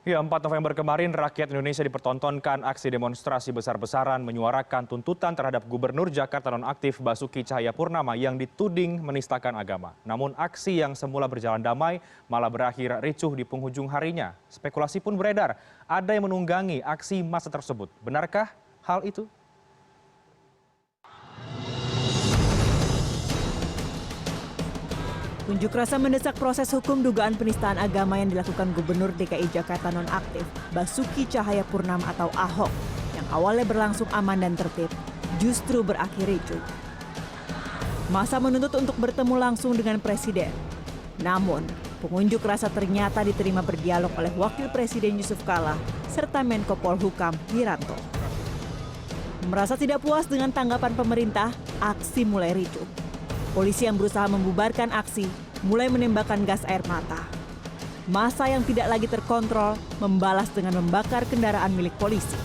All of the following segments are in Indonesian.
Ya, 4 November kemarin rakyat Indonesia dipertontonkan aksi demonstrasi besar-besaran menyuarakan tuntutan terhadap Gubernur Jakarta nonaktif Basuki Cahayapurnama yang dituding menistakan agama. Namun aksi yang semula berjalan damai malah berakhir ricuh di penghujung harinya. Spekulasi pun beredar, ada yang menunggangi aksi massa tersebut. Benarkah hal itu? Unjuk rasa mendesak proses hukum dugaan penistaan agama yang dilakukan Gubernur DKI Jakarta nonaktif Basuki Cahayapurnama atau Ahok yang awalnya berlangsung aman dan tertib justru berakhir ricuh. Massa menuntut untuk bertemu langsung dengan Presiden. Namun, pengunjuk rasa ternyata diterima berdialog oleh Wakil Presiden Yusuf Kala serta Menko Polhukam Wiranto. Merasa tidak puas dengan tanggapan pemerintah, aksi mulai ricuh. Polisi yang berusaha membubarkan aksi mulai menembakkan gas air mata. Massa yang tidak lagi terkontrol membalas dengan membakar kendaraan milik polisi.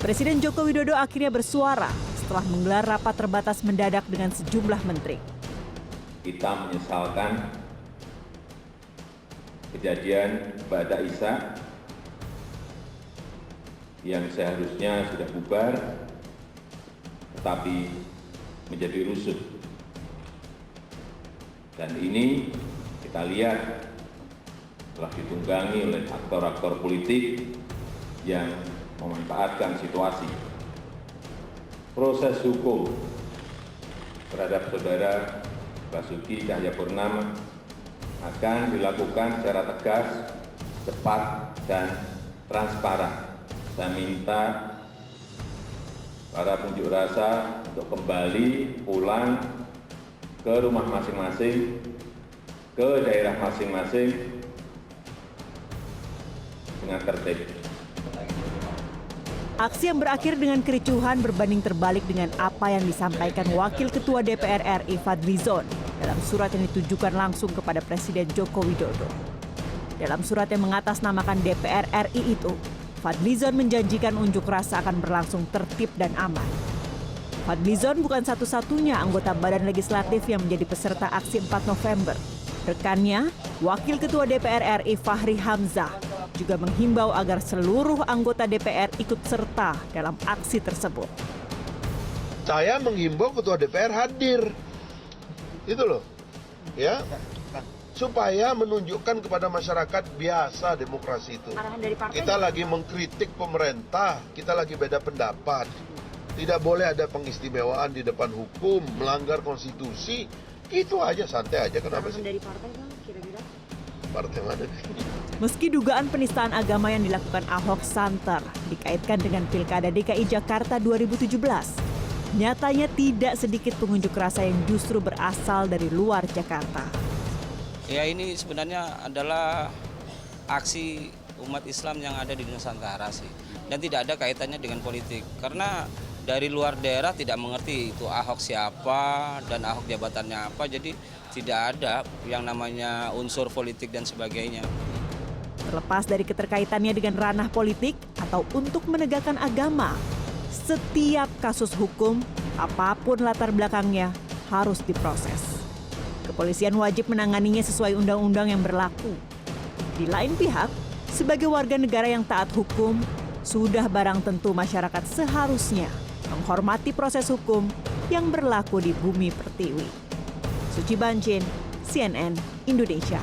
Presiden Joko Widodo akhirnya bersuara setelah menggelar rapat terbatas mendadak dengan sejumlah menteri. Kita menyesalkan kejadian Ba'da Isya yang seharusnya sudah bubar, tetapi menjadi rusuh. Dan ini kita lihat telah ditunggangi oleh aktor-aktor politik yang memanfaatkan situasi. Proses hukum terhadap saudara Basuki Cahayapurnama akan dilakukan secara tegas, cepat, dan transparan. Saya minta para pengunjuk rasa untuk kembali pulang ke rumah masing-masing, ke daerah masing-masing dengan tertib. Aksi yang berakhir dengan kericuhan berbanding terbalik dengan apa yang disampaikan Wakil Ketua DPR RI Fadlizon dalam surat yang ditujukan langsung kepada Presiden Joko Widodo. Dalam surat yang mengatasnamakan DPR RI itu, Fadlizon menjanjikan unjuk rasa akan berlangsung tertib dan aman. Fadlizon bukan satu-satunya anggota Badan Legislatif yang menjadi peserta aksi 4 November. Rekannya, Wakil Ketua DPR RI Fahri Hamzah, juga menghimbau agar seluruh anggota DPR ikut serta dalam aksi tersebut. Saya menghimbau Ketua DPR hadir, itu loh, ya, supaya menunjukkan kepada masyarakat biasa demokrasi itu. Kita lagi mengkritik pemerintah, kita lagi beda pendapat. Tidak boleh ada pengistimewaan di depan hukum, melanggar konstitusi. Itu aja, santai aja. Kenapa sih? Dari partai Bang, kira-kira? Partai mana? Meski dugaan penistaan agama yang dilakukan Ahok santer dikaitkan dengan Pilkada DKI Jakarta 2017, nyatanya tidak sedikit pengunjuk rasa yang justru berasal dari luar Jakarta. Ya, ini sebenarnya adalah aksi umat Islam yang ada di Nusantara sih. Dan tidak ada kaitannya dengan politik. Karena dari luar daerah tidak mengerti itu Ahok siapa dan Ahok jabatannya apa. Jadi tidak ada yang namanya unsur politik dan sebagainya. Terlepas dari keterkaitannya dengan ranah politik atau untuk menegakkan agama, setiap kasus hukum, apapun latar belakangnya, harus diproses. Kepolisian wajib menanganinya sesuai undang-undang yang berlaku. Di lain pihak, sebagai warga negara yang taat hukum, sudah barang tentu masyarakat seharusnya menghormati proses hukum yang berlaku di bumi pertiwi. Suci Bancin, CNN Indonesia.